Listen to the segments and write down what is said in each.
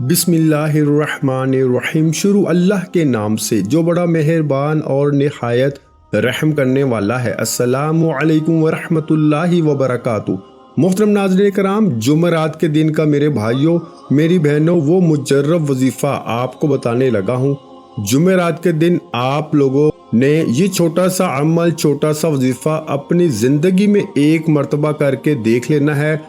बिस्मिल्लाहिर्रहमानिर्रहीम। शुरू अल्लाह के नाम से जो बड़ा मेहरबान और निहायत रहम करने वाला है। अस्सलामु अलैकुम वरहमतुल्लाहि वबरकातुहू। मोहतरम नाज़रीन कराम, जुमेरात के दिन का मेरे भाइयों मेरी बहनों वो मुजर्रब वजीफ़ा आपको बताने लगा हूँ। जुमेरात के दिन आप लोगों ने ये छोटा सा अमल, छोटा सा वजीफ़ा अपनी ज़िंदगी में एक मर्तबा करके देख लेना है।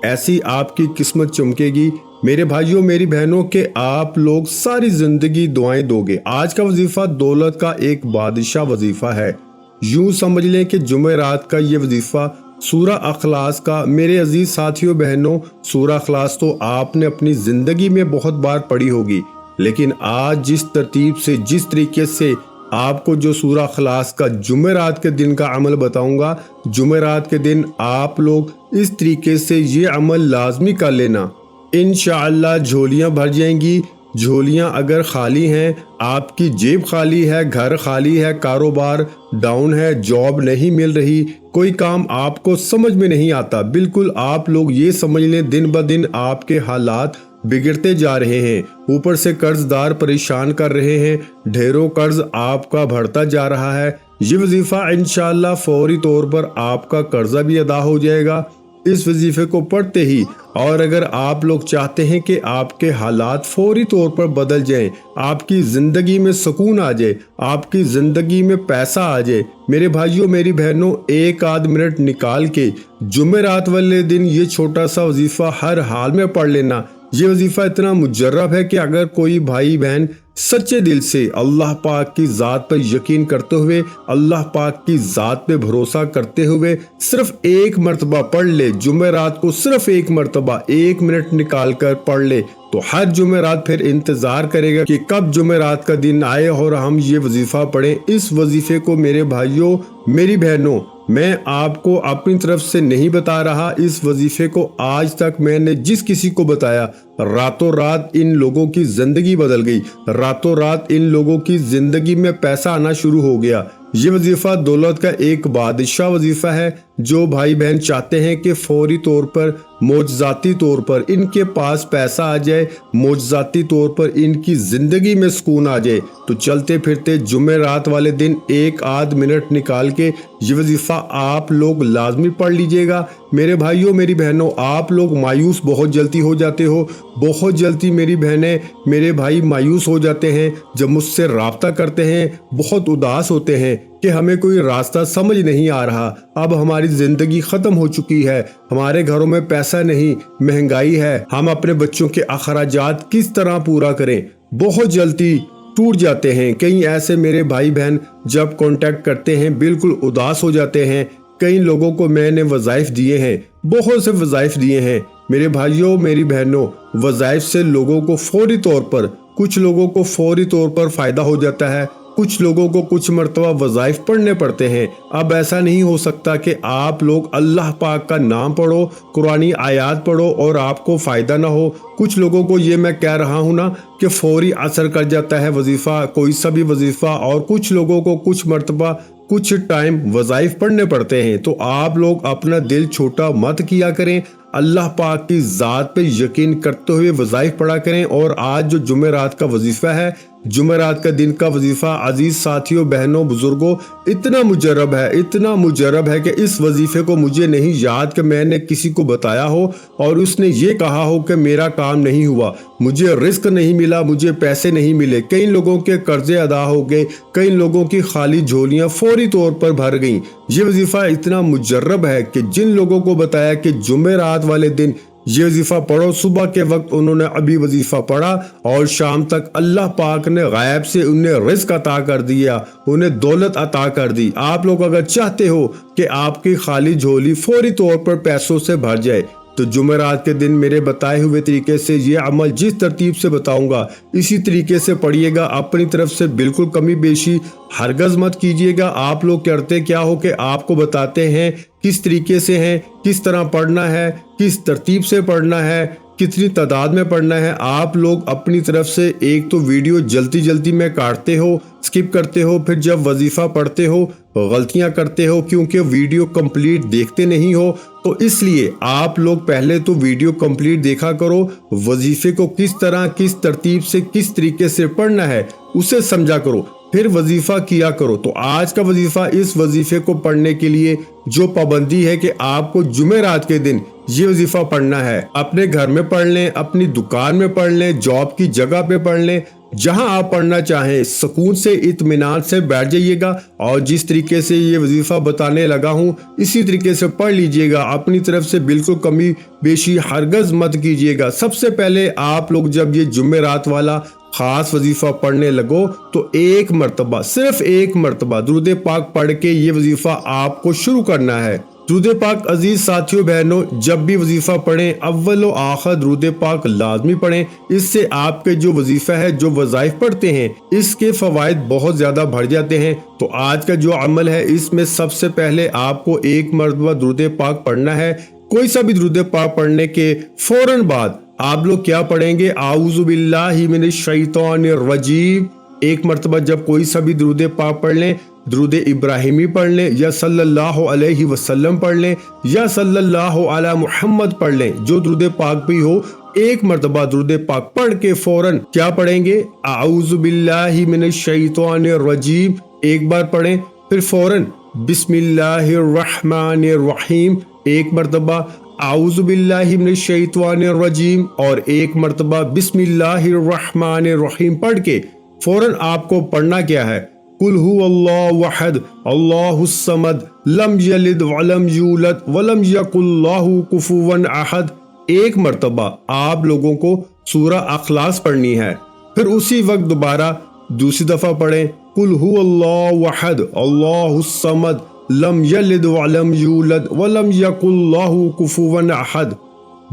ऐसी आपकी किस्मत चमकेगी मेरे भाइयों मेरी बहनों के आप लोग सारी जिंदगी दुआएं दोगे। आज का वजीफा दौलत का एक बादशाह वजीफा है। यूं समझ लें कि जुमेरात का ये वजीफा सूरा अखलास का। मेरे अजीज साथियों बहनों, सूरा अखलास तो आपने अपनी जिंदगी में बहुत बार पढ़ी होगी, लेकिन आज जिस तरतीब से, जिस तरीके से आपको जो सूरा अखलास का जुमेरात के दिन का अमल बताऊंगा, जुमेरात के दिन आप लोग इस तरीके से ये अमल लाजमी कर लेना। इंशाअल्लाह झोलियाँ भर जाएंगी। झोलियाँ अगर खाली हैं, आपकी जेब खाली है, घर खाली है, कारोबार डाउन है, जॉब नहीं मिल रही, कोई काम आपको समझ में नहीं आता, बिल्कुल आप लोग ये समझ लें दिन ब दिन आपके हालात बिगड़ते जा रहे हैं। ऊपर से कर्जदार परेशान कर रहे हैं, ढेरों कर्ज आपका बढ़ता जा रहा है। ये वजीफा इंशाअल्लाह फौरी तौर पर आपका कर्जा भी अदा हो जाएगा इस वजीफे को पढ़ते ही। और अगर आप लोग चाहते हैं कि आपके हालात फौरी तौर पर बदल जाएं, आपकी ज़िंदगी में सुकून आ जाए, आपकी ज़िंदगी में पैसा आ जाए, मेरे भाइयों मेरी बहनों एक आध मिनट निकाल के जुमेरात वाले दिन ये छोटा सा वजीफ़ा हर हाल में पढ़ लेना। ये वजीफ़ा इतना मुजर्रब है कि अगर कोई भाई बहन सच्चे दिल से अल्लाह पाक की ज़ात पर यकीन करते हुए, अल्लाह पाक की ज़ात पे भरोसा करते हुए सिर्फ एक मर्तबा पढ़ ले, जुमेरात को सिर्फ एक मर्तबा 1 मिनट निकाल कर पढ़ ले, तो हर जुमेरात फिर इंतज़ार करेगा कि कब जुमेरात का दिन आए और हम ये वजीफ़ा पढ़ें। इस वजीफ़े को मेरे भाइयों मेरी बहनों मैं आपको अपनी तरफ से नहीं बता रहा। इस वजीफे को आज तक मैंने जिस किसी को बताया, रातों रात इन लोगों की जिंदगी बदल गई, रातों रात इन लोगों की जिंदगी में पैसा आना शुरू हो गया। ये वजीफा दौलत का एक बादशाह वजीफा है। जो भाई बहन चाहते हैं कि फौरी तौर पर, मौजज़ाती तौर पर इनके पास पैसा आ जाए, मौजज़ाती तौर पर इनकी ज़िंदगी में सुकून आ जाए, तो चलते फिरते जुमेरात वाले दिन एक आध मिनट निकाल के ये वजीफ़ा आप लोग लाजमी पढ़ लीजिएगा। मेरे भाइयों मेरी बहनों, आप लोग मायूस बहुत जल्दी हो जाते हो, बहुत जल्दी मेरी बहनें मेरे भाई मायूस हो जाते हैं जब मुझसे राब्ता करते हैं, बहुत उदास होते हैं कि हमें कोई रास्ता समझ नहीं आ रहा, अब हमारी जिंदगी खत्म हो चुकी है, हमारे घरों में पैसा नहीं, महंगाई है, हम अपने बच्चों के अखराजात किस तरह पूरा करें। बहुत जल्दी टूट जाते हैं। कई ऐसे मेरे भाई बहन जब कांटेक्ट करते हैं बिल्कुल उदास हो जाते हैं। कई लोगों को मैंने वज़ाइफ दिए हैं, बहुत से वज़ाइफ दिए हैं मेरे भाइयों मेरी बहनों। वज़ाइफ से लोगों को फौरी तौर पर, कुछ लोगों को फौरी तौर पर फ़ायदा हो जाता है, कुछ लोगों को कुछ मर्तबा वज़ाइफ पढ़ने पड़ते हैं। अब ऐसा नहीं हो सकता कि आप लोग अल्लाह पाक का नाम पढ़ो, कुरानी आयात पढ़ो और आपको फ़ायदा ना हो। कुछ लोगों को ये मैं कह रहा हूँ ना कि फौरी असर कर जाता है वजीफ़ा, कोई सा भी वजीफ़ा, और कुछ लोगों को कुछ मर्तबा कुछ टाइम वज़ाइफ पढ़ने पड़ते हैं। तो आप लोग अपना दिल छोटा मत किया करें, अल्लाह पाक की ज़ात पे यकीन करते हुए वज़ाइफ पढ़ा करें। और आज जो जुमेरात का वजीफ़ा है, जुमेरात का दिन का वजीफ़ा अजीज साथियों बहनों बुजुर्गों इतना मुजर्रब है, इतना मुजर्रब है कि इस वजीफ़े को मुझे नहीं याद कि मैंने किसी को बताया हो और उसने ये कहा हो कि मेरा काम नहीं हुआ, मुझे रिस्क नहीं मिला, मुझे पैसे नहीं मिले। कई लोगों के कर्जे अदा हो गए, कई लोगों की खाली झोलियाँ फौरी तौर पर भर गईं। ये वजीफ़ा इतना मुजर्रब है कि जिन लोगों को बताया कि जुमेरात वाले दिन ये वजीफ़ा पढ़ो, सुबह के वक्त उन्होंने अभी वजीफ़ा पढ़ा और शाम तक अल्लाह पाक ने गायब से उन्हें रिज़्क अता कर दिया, उन्हें दौलत अता कर दी। आप लोग अगर चाहते हो कि आपकी खाली झोली फौरी तौर पर पैसों से भर जाए, तो जुमेरात के दिन मेरे बताए हुए तरीके से ये अमल जिस तरतीब से बताऊंगा इसी तरीके से पढ़िएगा। अपनी तरफ से बिल्कुल कमी बेशी हरगज़ मत कीजिएगा। आप लोग करते क्या हो कि आपको बताते हैं किस तरीके से है, किस तरह पढ़ना है, किस तरतीब से पढ़ना है, کتنی تعداد میں پڑھنا ہے۔ آپ لوگ اپنی طرف سے ایک تو ویڈیو جلدی جلدی میں کاٹتے ہو، سکپ کرتے ہو، پھر جب وظیفہ پڑھتے ہو غلطیاں کرتے ہو کیونکہ ویڈیو کمپلیٹ دیکھتے نہیں ہو۔ تو اس لیے آپ لوگ پہلے تو ویڈیو کمپلیٹ دیکھا کرو، وظیفے کو کس طرح، کس ترتیب سے، کس طریقے سے پڑھنا ہے اسے سمجھا کرو، پھر وظیفہ کیا کرو۔ تو آج کا وظیفہ، اس وظیفے کو پڑھنے کے لیے جو پابندی ہے کہ آپ کو جمعرات کے دن یہ وظیفہ پڑھنا ہے، اپنے گھر میں پڑھ لیں، اپنی دکان میں پڑھ لیں، جاب کی جگہ پہ پڑھ لیں، جہاں آپ پڑھنا چاہیں سکون سے اطمینان سے بیٹھ جائیے گا، اور جس طریقے سے یہ وظیفہ بتانے لگا ہوں اسی طریقے سے پڑھ لیجئے گا۔ اپنی طرف سے بالکل کمی بیشی ہرگز مت کیجئے گا۔ سب سے پہلے آپ لوگ جب یہ جمعرات والا خاص وظیفہ پڑھنے لگو تو ایک مرتبہ، صرف ایک مرتبہ درود پاک پڑھ کے یہ وظیفہ آپ کو شروع کرنا ہے۔ درود پاک عزیز ساتھیوں بہنوں، جب بھی وظیفہ پڑھیں اول و آخر درود پاک لازمی پڑھیں۔ اس سے آپ کے جو وظیفہ ہے، جو وظائف پڑھتے ہیں، اس کے فوائد بہت زیادہ بڑھ جاتے ہیں۔ تو آج کا جو عمل ہے اس میں سب سے پہلے آپ کو ایک مرتبہ درود پاک پڑھنا ہے۔ کوئی سا بھی درود پاک پڑھنے کے فوراً بعد آپ لوگ کیا پڑھیں گے؟ اعوذ باللہ من الشیطان الرجیم۔ ایک مرتبہ جب کوئی سا بھی درود پاک پڑھ لیں، درود ابراہیمی پڑھ لیں، یا صلی اللہ علیہ وسلم پڑھ لیں، یا صلی اللہ علی محمد پڑھ لیں، جو درود پاک بھی ہو، ایک مرتبہ درود پاک پڑھ کے فوراً کیا پڑھیں گے؟ اعوذ باللہ من الشیطان الرجیم ایک بار پڑھیں، پھر فوراً بسم اللہ الرحمن الرحیم ایک مرتبہ، اعوذ باللہ من الشیطان الرجیم اور ایک مرتبہ بسم اللہ الرحمن الرحیم پڑھ کے فوراً آپ کو پڑھنا کیا ہے؟ قل هو اللہ احد اللہ الصمد لم یلد ولم یولد ولم یکن لہ کفوا احد۔ ایک مرتبہ آپ لوگوں کو سورہ اخلاص پڑھنی ہے، پھر اسی وقت دوبارہ دوسری دفعہ پڑھیں قل هو اللہ احد اللہ الصمد لم یلد ولم یولد ولم یکن لہ کفوا احد۔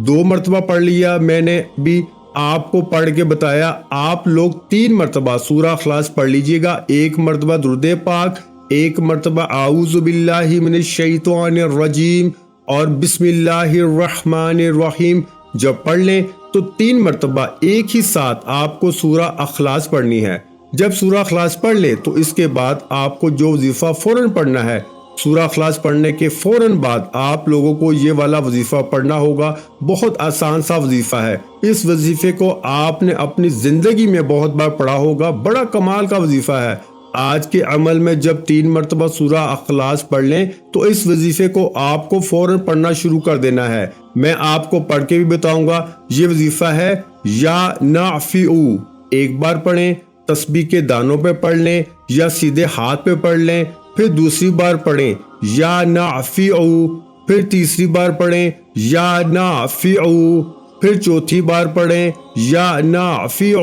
دو مرتبہ پڑھ لیا، میں نے بھی آپ کو پڑھ کے بتایا۔ آپ لوگ تین مرتبہ سورہ اخلاص پڑھ لیجئے گا، ایک مرتبہ درود پاک، ایک مرتبہ اعوذ باللہ من الشیطان الرجیم اور بسم اللہ الرحمن الرحیم جب پڑھ لیں تو تین مرتبہ ایک ہی ساتھ آپ کو سورہ اخلاص پڑھنی ہے۔ جب سورہ اخلاص پڑھ لیں تو اس کے بعد آپ کو جو وظیفہ فوراً پڑھنا ہے، سورہ اخلاص پڑھنے کے فوراً بعد آپ لوگوں کو یہ والا وظیفہ پڑھنا ہوگا۔ بہت آسان سا وظیفہ ہے، اس وظیفے کو آپ نے اپنی زندگی میں بہت بار پڑھا ہوگا، بڑا کمال کا وظیفہ ہے۔ آج کے عمل میں جب تین مرتبہ سورہ اخلاص پڑھ لیں تو اس وظیفے کو آپ کو فوراً پڑھنا شروع کر دینا ہے۔ میں آپ کو پڑھ کے بھی بتاؤں گا۔ یہ وظیفہ ہے یا نافع، ایک بار پڑھیں، تسبیح کے دانوں پہ پڑھ لیں یا سیدھے ہاتھ پہ پڑھ لیں، پھر دوسری بار پڑھیں یا نافع، پھر تیسری بار پڑھیں یا نافع، پھر چوتھی بار پڑھیں یا نافع۔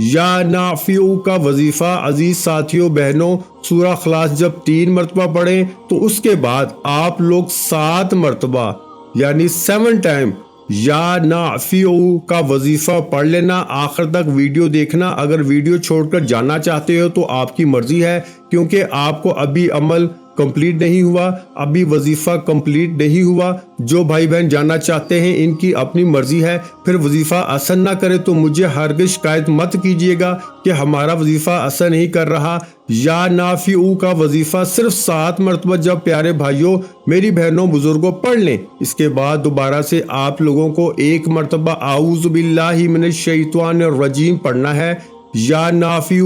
یا نافع کا وظیفہ عزیز ساتھیوں بہنوں، سورہ اخلاص جب تین مرتبہ پڑھیں تو اس کے بعد آپ لوگ 7 مرتبہ یعنی 7 ٹائم یا نافع کا وظیفہ پڑھ لینا۔ آخر تک ویڈیو دیکھنا، اگر ویڈیو چھوڑ کر جانا چاہتے ہو تو آپ کی مرضی ہے، کیونکہ آپ کو ابھی عمل کمپلیٹ نہیں ہوا، ابھی وظیفہ کمپلیٹ نہیں ہوا۔ جو بھائی بہن جانا چاہتے ہیں ان کی اپنی مرضی ہے، پھر وظیفہ اثر نہ کرے تو مجھے ہرگز شکایت مت کیجیے گا کہ ہمارا وظیفہ اثر نہیں کر رہا۔ یا نافع کا وظیفہ صرف 7 مرتبہ جب پیارے بھائیوں میری بہنوں بزرگوں پڑھ لیں، اس کے بعد دوبارہ سے آپ لوگوں کو ایک مرتبہ اعوذ باللہ من الشیطان الرجیم پڑھنا ہے۔ یا نافع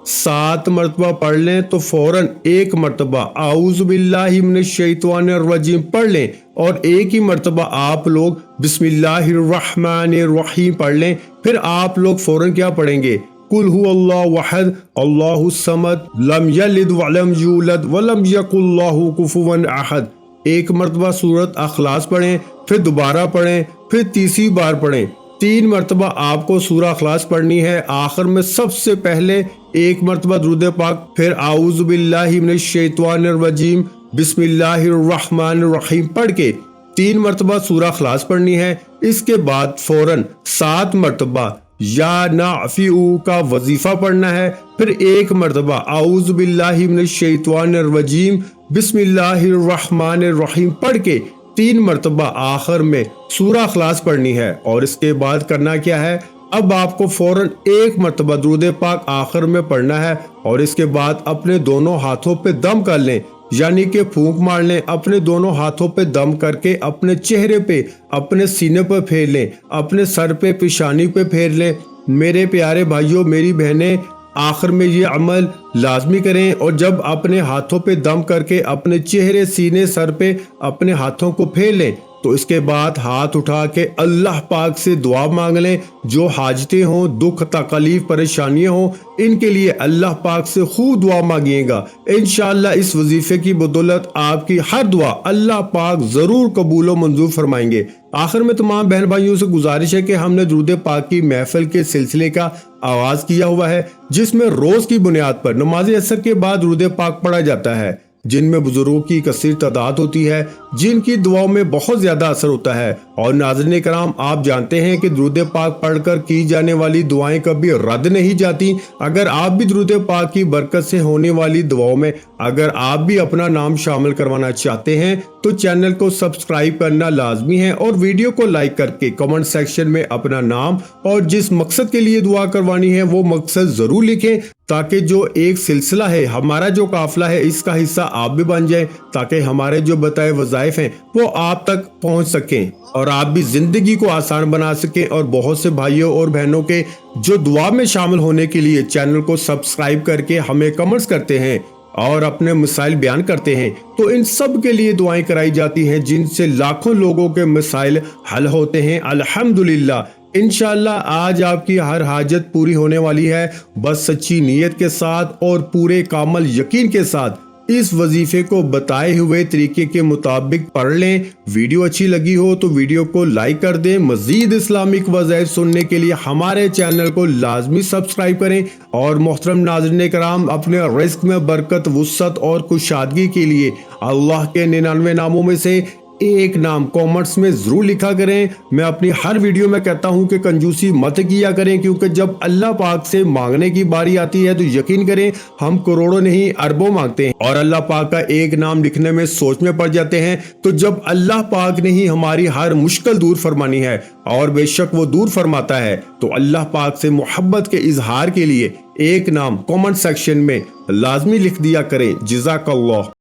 7 مرتبہ پڑھ لیں تو فوراً ایک مرتبہ اعوذ باللہ من الشیطان الرجیم پڑھ لیں اور ایک ہی مرتبہ آپ لوگ بسم اللہ الرحمن الرحیم پڑھ لیں۔ پھر آپ لوگ فوراً کیا پڑھیں گے؟ قل هو اللہ احد اللہ الصمد لم یلد ولم یولد ولم یکن لہ کفوا احد۔ ایک مرتبہ سورۃ اخلاص پڑھیں، پھر دوبارہ پڑھیں، پھر تیسری بار پڑھیں۔ 3 مرتبہ آپ کو سورہ اخلاص پڑھنی ہے۔ آخر میں سب سے پہلے ایک مرتبہ درود پاک، پھر اعوذ باللہ من الشیطان الرجیم بسم اللہ الرحمن الرحیم پڑھ کے 3 مرتبہ سورہ اخلاص پڑھنی ہے۔ اس کے بعد فوراً 7 مرتبہ یا نافع کا وظیفہ پڑھنا ہے، پھر ایک مرتبہ اعوذ باللہ من الشیطان الرجیم بسم اللہ الرحمن الرحیم پڑھ کے 3 मरतबा आखिर में सूरह इखलास पढ़नी है और इसके बाद करना क्या है, अब आपको फौरन 1 मरतबा दुरूद पाक आखिर में पढ़ना है और इसके बाद अपने दोनों हाथों पे दम कर लें, यानी कि फूंक मार लें। अपने दोनों हाथों पे दम करके अपने चेहरे पे, अपने सीने पे फेर लें, अपने सर पे, पेशानी पे फेर लें। मेरे प्यारे भाइयों, मेरी बहनें, आखिर में ये अमल लाजमी करें और जब अपने हाथों पे दम करके अपने चेहरे, सीने, सर पे अपने हाथों को फेर लें तो इसके बाद हाथ उठा के अल्लाह पाक से दुआ मांग लें। जो हाजतें हों, दुख, तकलीफ, परेशानियां हों, इनके लिए अल्लाह पाक से खूब दुआ मांगिएगा। इंशाअल्लाह इस वजीफे की बदौलत आपकी हर दुआ अल्लाह पाक जरूर कबूल व मंजूर फरमाएंगे। आखिर में तमाम बहन भाइयों से गुजारिश है कि हमने दुरूद पाक की महफिल के सिलसिले का आगाज किया हुआ है, जिसमें रोज की बुनियाद पर नमाज असर के बाद दुरूद पाक पढ़ा जाता है, जिनमें बुजुर्गों की कसीर तादाद होती है, जिनकी दुआओं में बहुत ज्यादा असर होता है। और नाज़रीन कराम, आप जानते हैं कि दुरूद पाक पढ़कर की जाने वाली दुआएं कभी रद्द नहीं जाती। अगर आप भी दुरूद पाक की बरकत से होने वाली दुआओं में अगर आप भी अपना नाम शामिल करवाना चाहते हैं तो चैनल को सब्सक्राइब करना लाजमी है और वीडियो को लाइक करके कमेंट सेक्शन में अपना नाम और जिस मकसद के लिए दुआ करवानी है वो मकसद जरूर लिखें, ताकि जो एक सिलसिला है, हमारा जो काफिला है, इसका हिस्सा आप भी बन जाएं, ताकि हमारे जो बताए वज़ाइफ हैं वो आप तक पहुंच सकें और आप भी जिंदगी को आसान बना सकें। और बहुत से भाइयों और बहनों के जो दुआ में शामिल होने के लिए चैनल को सब्सक्राइब करके हमें कमेंट्स करते हैं और अपने मसाइल बयान करते हैं, तो इन सब के लिए दुआएं कराई जाती हैं, जिनसे लाखों लोगों के मसाइल हल होते हैं अल्हम्दुलिल्लाह। इंशाअल्लाह आज आपकी हर हाजत पूरी होने वाली है। बस सच्ची नीयत के साथ और पूरे कामल यकीन के साथ इस वजीफे को बताए हुए तरीके के मुताबिक पढ़ लें। वीडियो अच्छी लगी हो तो वीडियो को लाइक कर दें। मजीद इस्लामिक वज़ाइफ सुनने के लिए हमारे चैनल को लाजमी सब्सक्राइब करें। और मोहतरम नाज़रीन कराम, अपने रिस्क में बरकत, वुसअत और कुशादगी के लिए अल्लाह के 99 नामों में से एक नाम कमेंट्स में जरूर लिखा करें। मैं अपनी हर वीडियो में कहता हूं कि कंजूसी मत किया करें, क्योंकि जब अल्लाह पाक से मांगने की बारी आती है तो यकीन करें हम करोड़ों नहीं अरबों मांगते हैं और अल्लाह पाक का एक नाम लिखने में सोच में पड़ जाते हैं। तो जब अल्लाह पाक ने ही हमारी हर मुश्किल दूर फरमानी है और बेशक वो दूर फरमाता है, तो अल्लाह पाक से मोहब्बत के इजहार के लिए एक नाम कमेंट सेक्शन में लाजमी लिख दिया करें। जज़ाकल्लाह।